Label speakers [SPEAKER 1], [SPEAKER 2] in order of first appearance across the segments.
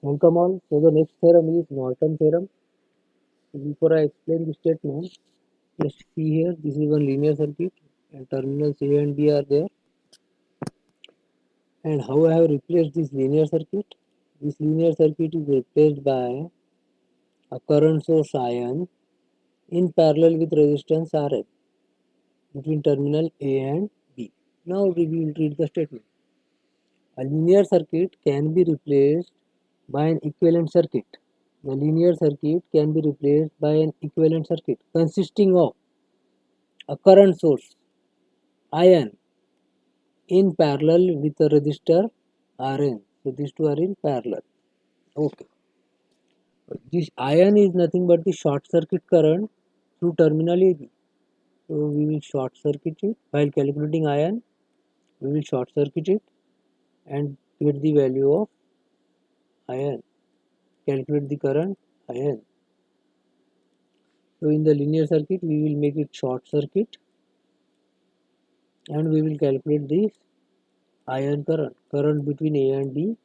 [SPEAKER 1] Welcome all. So the next theorem is Norton theorem. Before I explain the statement, just see here. This is one linear circuit, and terminals A and B are there. And how I have replaced this linear circuit? This linear circuit is replaced by a current source ion in parallel with resistance Rn between terminal A and B. Now we will read the statement. A linear circuit can be replaced by an equivalent circuit. The linear circuit can be replaced by an equivalent circuit consisting of a current source ion in parallel with a resistor Rn. So these two are in parallel. Okay. This ion is nothing but the short circuit current through terminal AB. So we will short circuit it while calculating ion. We will short circuit it and get the value of ion. Calculate the current ion. So in the linear circuit we will make it short circuit and we will calculate this ion current between A and B.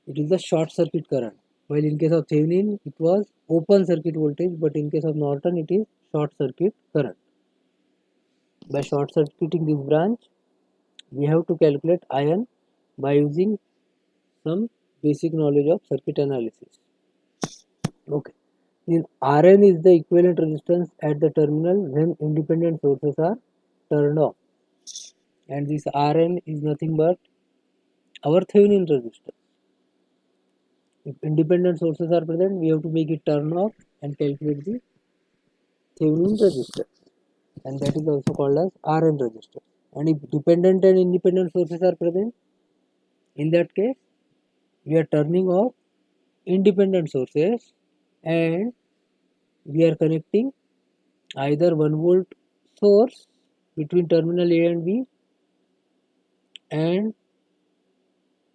[SPEAKER 1] It is the short circuit current, while in case of Thevenin it was open circuit voltage, but in case of Norton it is short circuit current. By short circuiting this branch we have to calculate ion by using some basic knowledge of circuit analysis. Okay, then Rn is the equivalent resistance at the terminal when independent sources are turned off, and this Rn is nothing but our Thevenin resistance. If independent sources are present, we have to make it turn off and calculate the Thevenin resistance, and that is also called as Rn resistance. And if dependent and independent sources are present, in that case we are turning off independent sources and we are connecting either 1 volt source between terminal A and B, and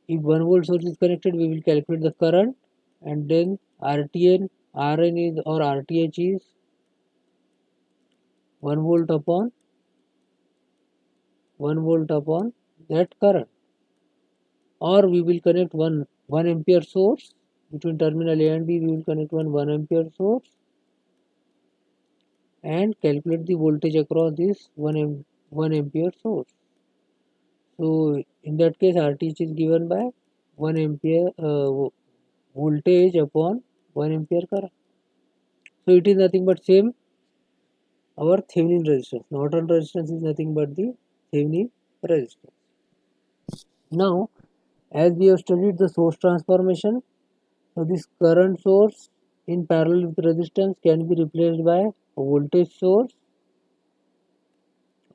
[SPEAKER 1] if 1 volt source is connected we will calculate the current, and then Rn is or RTH is 1 volt upon that current, or we will connect 1 ampere source between terminal A and B. We will connect 1 ampere source and calculate the voltage across this 1 ampere source. So in that case RTH is given by 1 ampere voltage upon 1 ampere current. So it is nothing but same our Thevenin resistance. Norton resistance is nothing but the Thevenin resistance. Now as we have studied the source transformation, so this current source in parallel with resistance can be replaced by a voltage source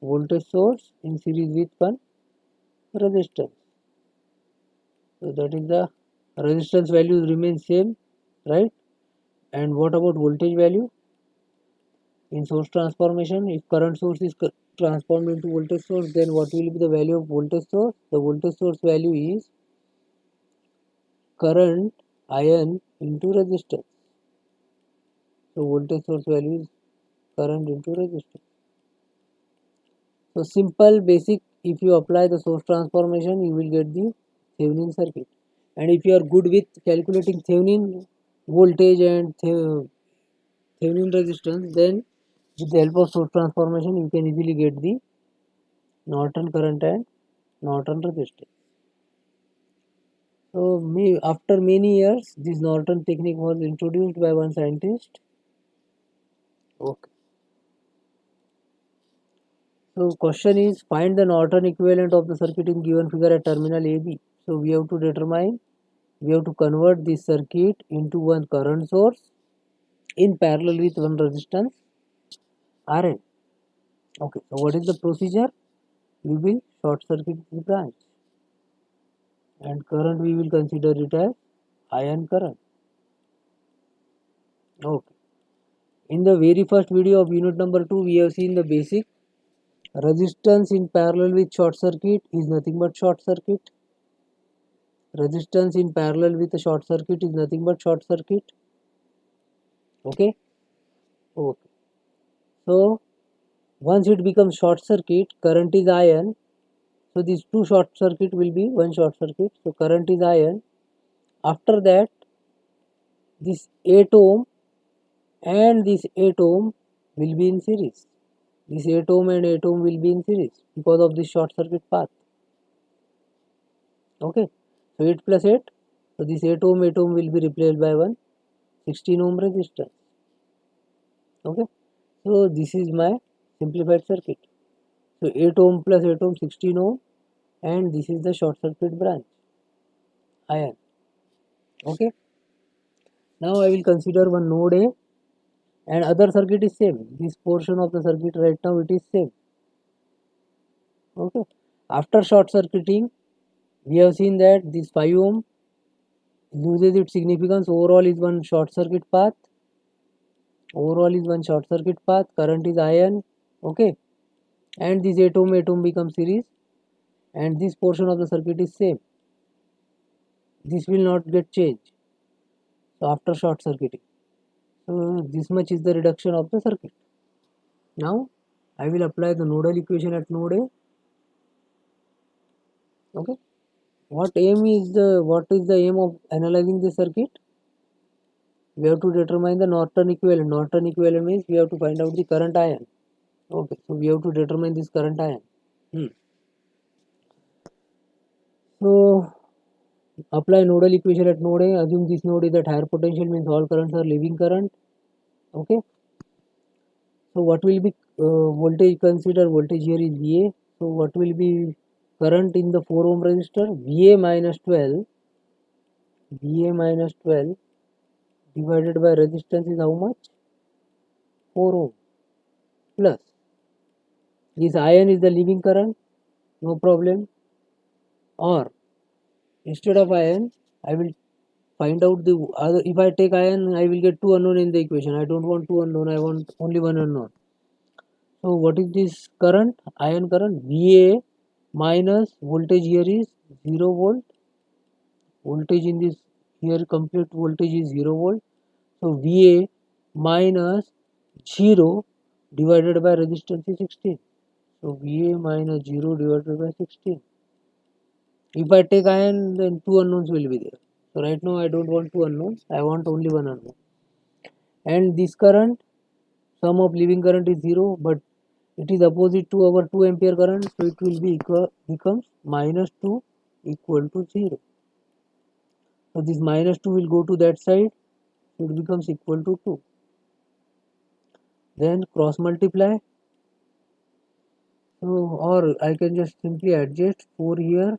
[SPEAKER 1] in series with one resistance. So that is the resistance values remain same, right? And what about voltage value? In source transformation, if current source is transformed into voltage source, then what will be the value of voltage source? The voltage source value is current ion into resistance. So voltage source value is current into resistance. So simple basic, if you apply the source transformation you will get the Thevenin circuit, and if you are good with calculating Thevenin voltage and Thevenin resistance, then with the help of source transformation you can easily get the Norton current and Norton resistance. So after many years this Norton technique was introduced by one scientist. Okay. So question is, find the Norton equivalent of the circuit in given figure at terminal AB. So we have to convert this circuit into one current source in parallel with one resistance Rn. Okay, so what is the procedure? We will short circuit the branch, and current we will consider it as ion current. Okay. In the very first video of unit number 2 we have seen the basic. Resistance in parallel with short circuit is nothing but short circuit. Resistance in parallel with a short circuit is nothing but short circuit. Okay. So once it becomes short circuit, current is ion. So these two short circuit will be one short circuit. So current is ion. after that this 8 ohm and this 8 ohm will be in series. This 8 ohm and 8 ohm will be in series because of this short circuit path. Okay, so 8 plus 8, so this 8 ohm will be replaced by one 16 ohm resistance. Okay, so this is my simplified circuit. So 8 ohm plus 8 ohm 16 ohm, and this is the short circuit branch iron. Okay, now I will consider one node A, and other circuit is same. This portion of the circuit right now it is same. Okay, after short circuiting we have seen that this 5 ohm loses its significance. Overall is one short circuit path. Current is iron. Okay, and this 8 ohm becomes series, and this portion of the circuit is same. This will not get changed. So after short circuiting, so this much is the reduction of the circuit. Now I will apply the nodal equation at node A. Okay, what is the aim of analyzing the circuit? We have to determine the Norton equivalent. Norton equivalent means we have to find out the current ion. Okay, so we have to determine this current ion. So apply nodal equation at node A. Assume this node is at higher potential, means all currents are leaving current. Okay, so what will be voltage? Consider voltage here is VA. So what will be current in the 4 ohm resistor? VA minus 12 divided by resistance is how much? 4 ohm plus this ion is the leaving current, no problem. Or instead of ion I will find out the other. If I take ion I will get two unknown in the equation. I don't want two unknown, I want only one unknown. So what is this current? Ion current VA minus voltage here is 0 volt. Voltage in this here complete voltage is 0 volt. So VA minus 0 divided by resistance is 16. So VA minus 0 divided by 16. If I take ion, then two unknowns will be there. So right now I don't want two unknowns, I want only one unknown. And this current, sum of leaving current is 0, but it is opposite to our 2 ampere current, so it will be becomes minus 2 equal to 0. So this minus 2 will go to that side, so it becomes equal to 2. Then cross multiply. So, or I can just simply adjust 4 here,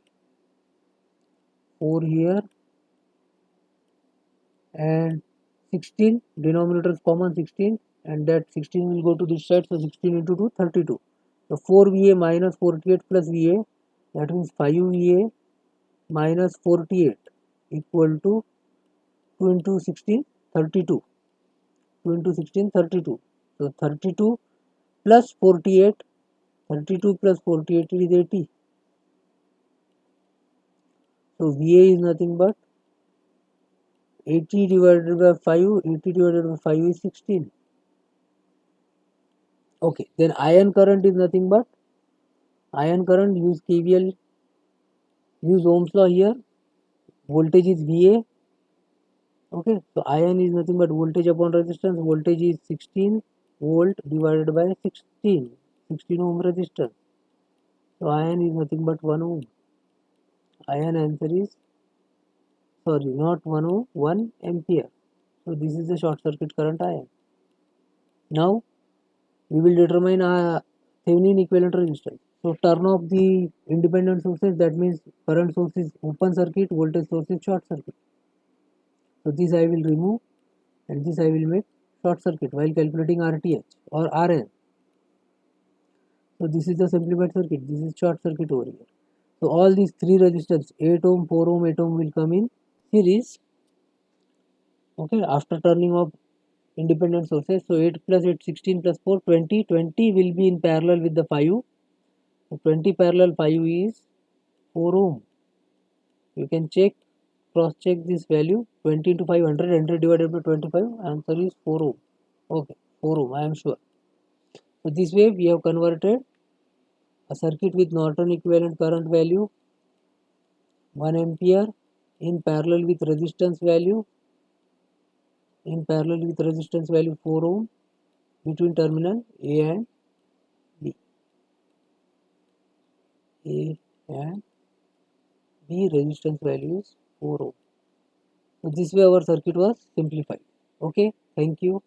[SPEAKER 1] and 16, denominator is common 16, and that 16 will go to this side, so 16 into 2 32. So 4 VA minus 48 plus VA, that means 5 VA minus 48 equal to 2 into 16 32. 2 into 16 32. So 32 plus 48, 32 plus 48 is 80. So VA is nothing but 80 divided by 5, 80 divided by 5 is 16. Okay, then ion current is nothing but ion current, use KVL, use Ohm's law here. Voltage is VA. Okay, so ion is nothing but voltage upon resistance. Voltage is 16 volt divided by 16 ohm resistance. So ion is nothing but 1 ohm. Ion answer is, sorry, not 1 ohm, 1 ampere. So this is the short circuit current ion. Now we will determine a Thevenin equivalent resistance. So turn off the independent sources, that means current source is open circuit, voltage source is short circuit. So this I will remove, and this I will make short circuit while calculating RTH or RN. So this is the simplified circuit, this is short circuit over here. So all these three resistors 8 ohm, 4 ohm, 8 ohm will come in series. Okay, after turning off independent sources. So 8 plus 8 16 plus 4 20 will be in parallel with the 5. So 20 parallel 5 is 4 ohm. You can cross check this value. 20 into 5 100 divided by 25, answer is 4 ohm. Okay, 4 ohm, I am sure. So this way we have converted a circuit with Norton equivalent current value 1 ampere in parallel with resistance value 4 ohm between terminal A and B. A and B resistance value is 4 ohm. So this way our circuit was simplified. Okay, thank you.